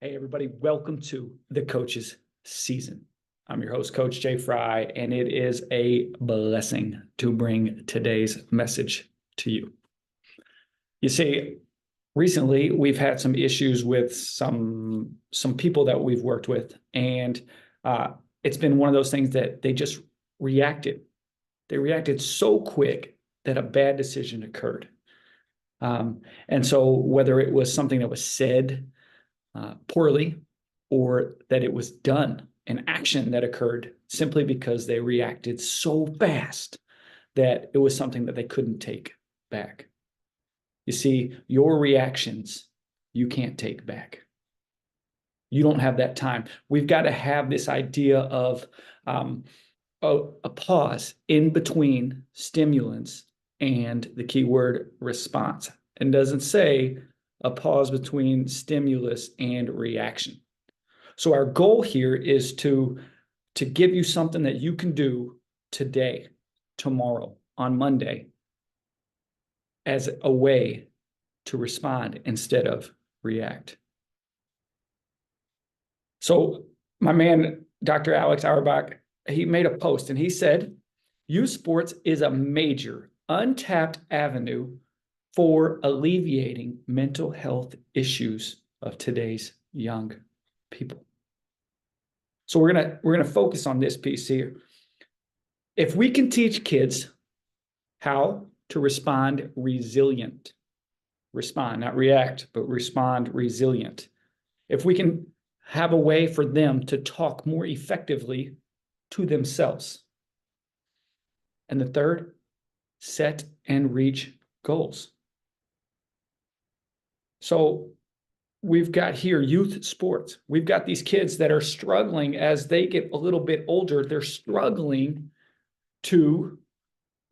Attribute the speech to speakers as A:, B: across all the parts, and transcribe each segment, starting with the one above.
A: Hey, everybody, welcome to the Coaches Season. I'm your host, Coach Jay Fry, and it is a blessing to bring today's message to you. You see, recently we've had some issues with some people that we've worked with, and it's been one of those things that they just reacted. They reacted so quick that a bad decision occurred. And so whether it was something that was said poorly, or that it was done, an action that occurred simply because they reacted so fast that it was something that they couldn't take back. You see, your reactions, you can't take back. You don't have that time. We've got to have this idea of a pause in between stimulants and the keyword response. It doesn't say a pause between stimulus and reaction. So our goal here is to give you something that you can do today, tomorrow, on Monday, as a way to respond instead of react. So my man, Dr. Alex Auerbach, he made a post and he said, youth sports is a major untapped avenue for alleviating mental health issues of today's young people. So we're gonna focus on this piece here. If we can teach kids how to respond resilient, respond, not react, but respond resilient. If we can have a way for them to talk more effectively to themselves. And the third, set and reach goals. So we've got here youth sports. We've got these kids that are struggling as they get a little bit older. They're struggling to,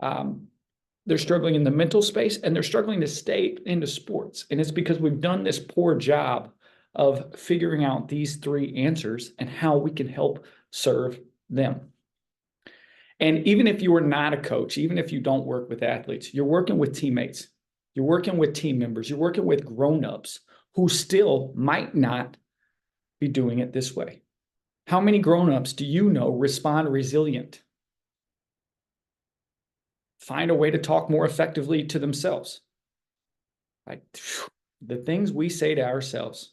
A: they're struggling in the mental space, and they're struggling to stay into sports. And it's because we've done this poor job of figuring out these three answers and how we can help serve them. And even if you are not a coach, even if you don't work with athletes, you're working with teammates, you're working with team members, you're working with grown-ups who still might not be doing it this way. How many grown-ups do you know respond resilient? Find a way to talk more effectively to themselves. Like the things we say to ourselves.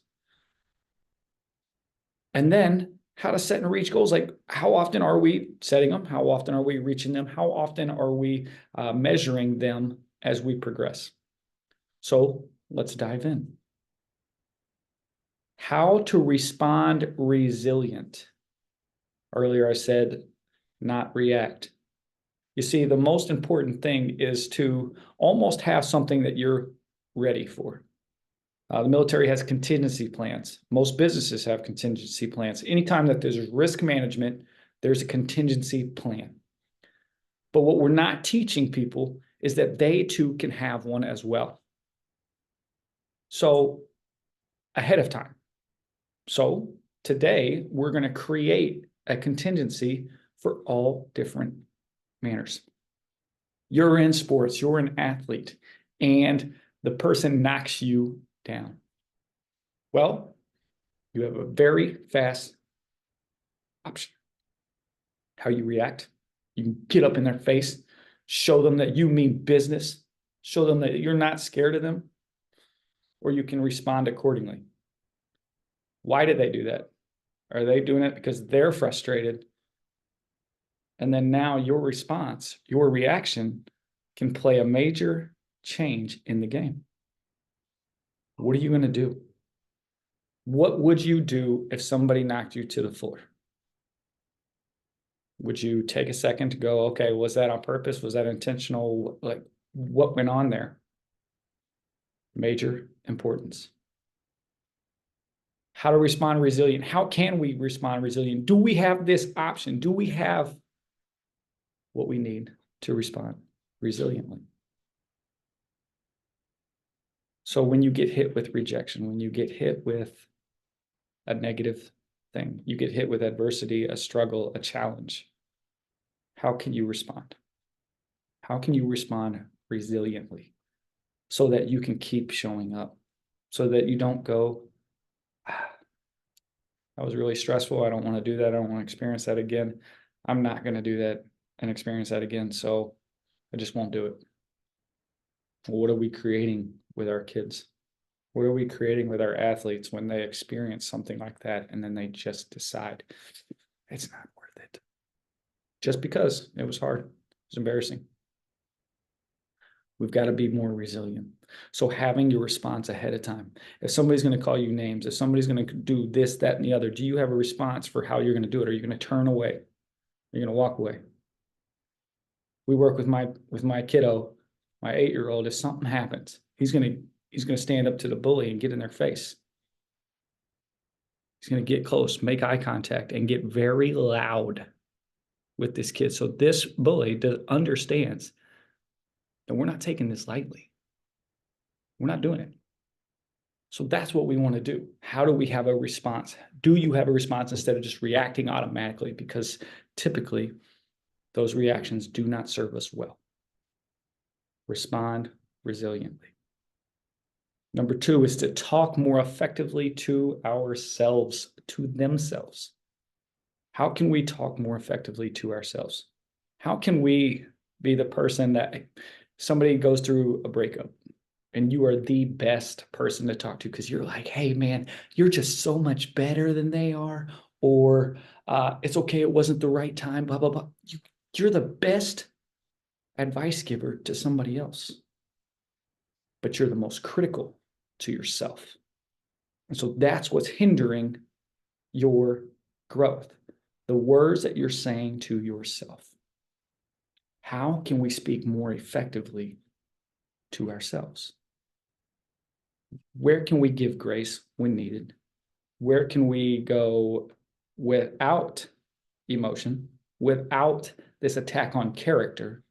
A: And then how to set and reach goals. Like how often are we setting them? How often are we reaching them? How often are we measuring them as we progress? So let's dive in. How to respond resilient. Earlier I said not react. You see, the most important thing is to almost have something that you're ready for. The military has contingency plans. Most businesses have contingency plans. Anytime that there's risk management, there's a contingency plan. But what we're not teaching people is that they too can have one as well. So ahead of time. So today we're going to create a contingency for all different manners. You're in sports, you're an athlete, and the person knocks you down. Well, you have a very fast option. How you react. You can get up in their face, show them that you mean business, show them that you're not scared of them, or you can respond accordingly. Why did they do that? Are they doing it because they're frustrated? And then now your response, your reaction can play a major change in the game. What are you going to do? What would you do if somebody knocked you to the floor? Would you take a second to go, okay, was that on purpose? Was that intentional? Like, what went on there? Major importance. How to respond resilient. How can we respond resilient? Do we have this option? Do we have what we need to respond resiliently? So when you get hit with rejection, when you get hit with a negative thing, you get hit with adversity, a struggle, a challenge, how can you respond? How can you respond resiliently so that you can keep showing up, so that you don't go, That was really stressful. I don't want to do that. I don't want to experience that again. I'm not going to do that and experience that again. So I just won't do it. What are we creating with our kids? What are we creating with our athletes when they experience something like that and then they just decide it's not worth it? Just because it was hard, it was embarrassing. We've got to be more resilient. So having your response ahead of time. If somebody's going to call you names, if somebody's going to do this, that, and the other, do you have a response for how you're going to do it? Are you going to turn away? You're going to walk away. We work with my kiddo, my 8-year-old. If something happens, he's going to stand up to the bully and get in their face. He's going to get close, make eye contact, and get very loud with this kid. So this bully understands that we're not taking this lightly. We're not doing it. So that's what we want to do. How do we have a response? Do you have a response instead of just reacting automatically? Because typically those reactions do not serve us well. Respond resiliently. Number 2 is to talk more effectively to ourselves, to themselves. How can we talk more effectively to ourselves? How can we be the person that somebody goes through a breakup and you are the best person to talk to because you're like, hey, man, you're just so much better than they are. Or it's okay, it wasn't the right time, blah, blah, blah. You're the best advice giver to somebody else, but you're the most critical to yourself. And so that's what's hindering your growth. The words that you're saying to yourself. How can we speak more effectively to ourselves? Where can we give grace when needed? Where can we go without emotion, without this attack on character?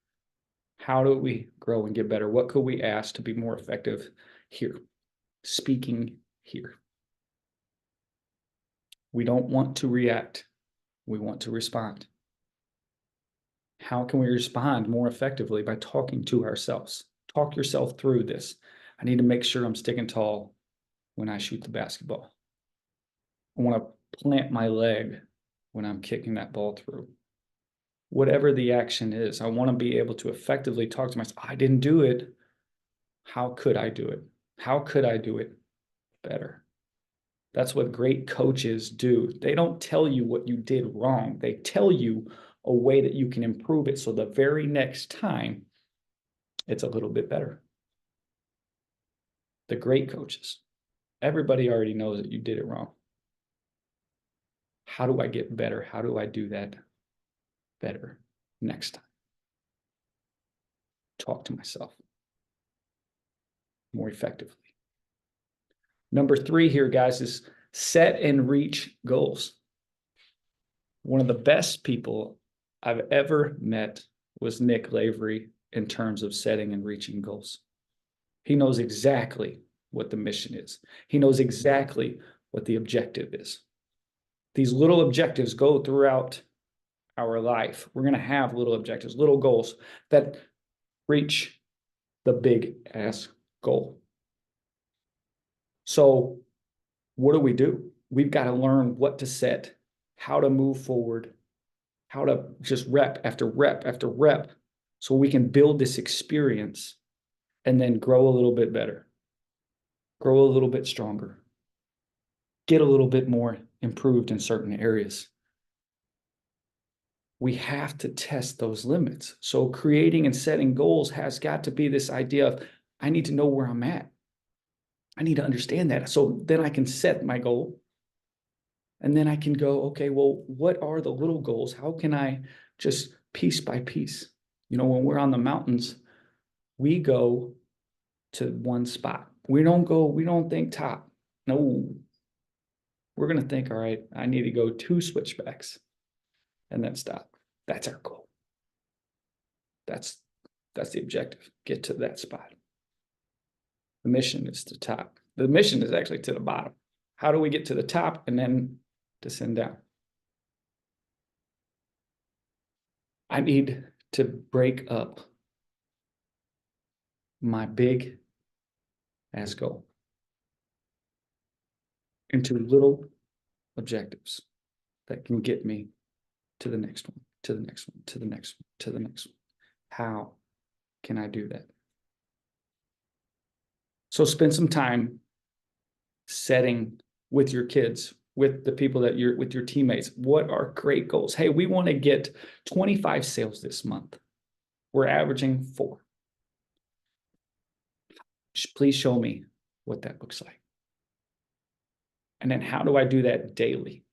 A: How do we grow and get better? What could we ask to be more effective here? Speaking here. We don't want to react. We want to respond. How can we respond more effectively? By talking to ourselves. Talk yourself through this. I need to make sure I'm sticking tall when I shoot the basketball. I want to plant my leg when I'm kicking that ball through. Whatever the action is, I want to be able to effectively talk to myself. I didn't do it. How could I do it? How could I do it better? That's what great coaches do. They don't tell you what you did wrong. They tell you a way that you can improve it so the very next time it's a little bit better. The great coaches, everybody already knows that you did it wrong. How do I get better? How do I do that better next time? Talk to myself more effectively. Number 3 here, guys, is set and reach goals. One of the best people I've ever met was Nick Lavery in terms of setting and reaching goals. He knows exactly what the mission is. He knows exactly what the objective is. These little objectives go throughout our life. We're going to have little objectives, little goals that reach the big ass goal. So what do? We've got to learn what to set, how to move forward, how to just rep after rep after rep so we can build this experience and then grow a little bit better, grow a little bit stronger, get a little bit more improved in certain areas. We have to test those limits. So creating and setting goals has got to be this idea of, I need to know where I'm at. I need to understand that. So then I can set my goal. And then I can go, okay, well, what are the little goals? How can I just piece by piece? You know, when we're on the mountains, we go to one spot. We don't think top. No, we're going to think, all right, I need to go 2 switchbacks and then stop. That's our goal. That's the objective. Get to that spot. The mission is to top. The mission is actually to the bottom. How do we get to the top and then descend down? I need to break up my big ass goal into little objectives that can get me to the next one, to the next one, to the next one, to the next one. How can I do that? So spend some time setting with your kids, with the people that you're with, your teammates. What are great goals? Hey, we want to get 25 sales this month. We're averaging 4. Please show me what that looks like. And then how do I do that daily?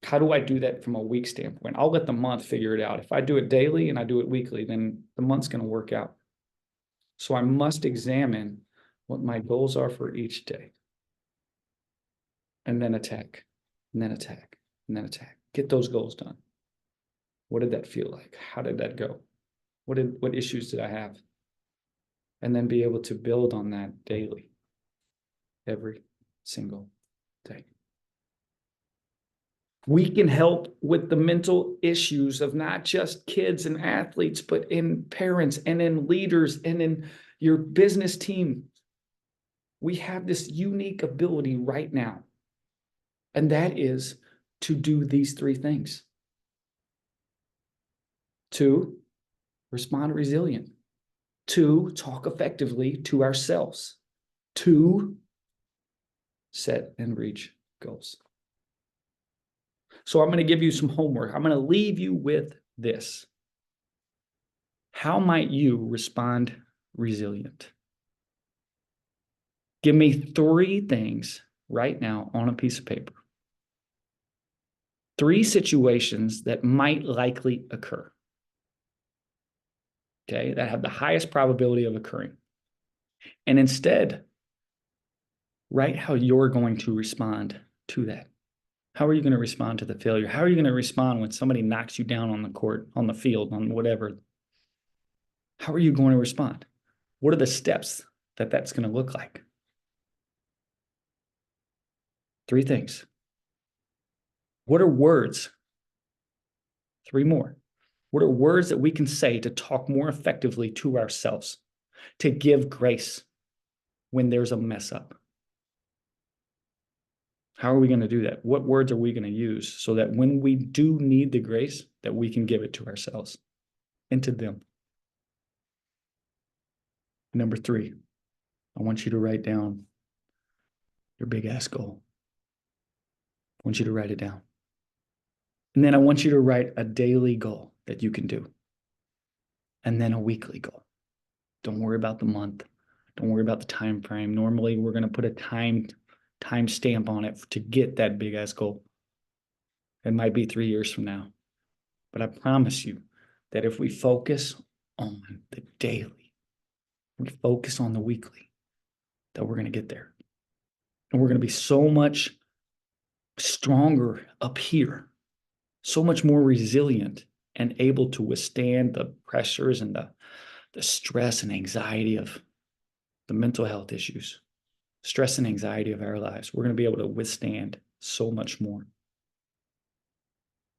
A: How do I do that from a week standpoint? I'll let the month figure it out. If I do it daily and I do it weekly, then the month's going to work out. So I must examine what my goals are for each day. And then attack, and then attack, and then attack. Get those goals done. What did that feel like? How did that go? What issues did I have? And then be able to build on that daily, every single day. We can help with the mental issues of not just kids and athletes, but in parents and in leaders and in your business team. We have this unique ability right now, and that is to do these 3 things. 2, respond resilient. 2, talk effectively to ourselves. 2, set and reach goals. So I'm going to give you some homework. I'm going to leave you with this. How might you respond resilient? Give me 3 things right now on a piece of paper. 3 situations that might likely occur. Okay, that have the highest probability of occurring. And instead, write how you're going to respond to that. How are you going to respond to the failure? How are you going to respond when somebody knocks you down on the court, on the field, on whatever? How are you going to respond? What are the steps that that's going to look like? 3 things. What are words? 3 more. What are words that we can say to talk more effectively to ourselves, to give grace when there's a mess up? How are we going to do that? What words are we going to use so that when we do need the grace, that we can give it to ourselves and to them? Number 3, I want you to write down your big ass goal. I want you to write it down. And then I want you to write a daily goal that you can do. And then a weekly goal. Don't worry about the month. Don't worry about the time frame. Normally, we're going to put a time stamp on it to get that big ass goal. It might be 3 years from now. But I promise you that if we focus on the daily, we focus on the weekly, that we're going to get there. And we're going to be so much stronger up here, so much more resilient and able to withstand the pressures and the stress and anxiety of the mental health issues, stress and anxiety of our lives. We're going to be able to withstand so much more.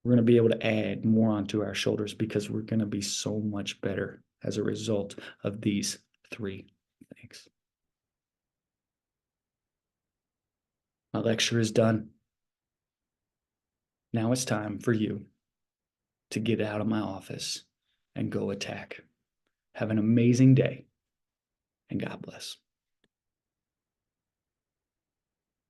A: We're going to be able to add more onto our shoulders because we're going to be so much better as a result of these 3 things. My lecture is done. Now it's time for you to get out of my office and go attack. Have an amazing day, and God bless.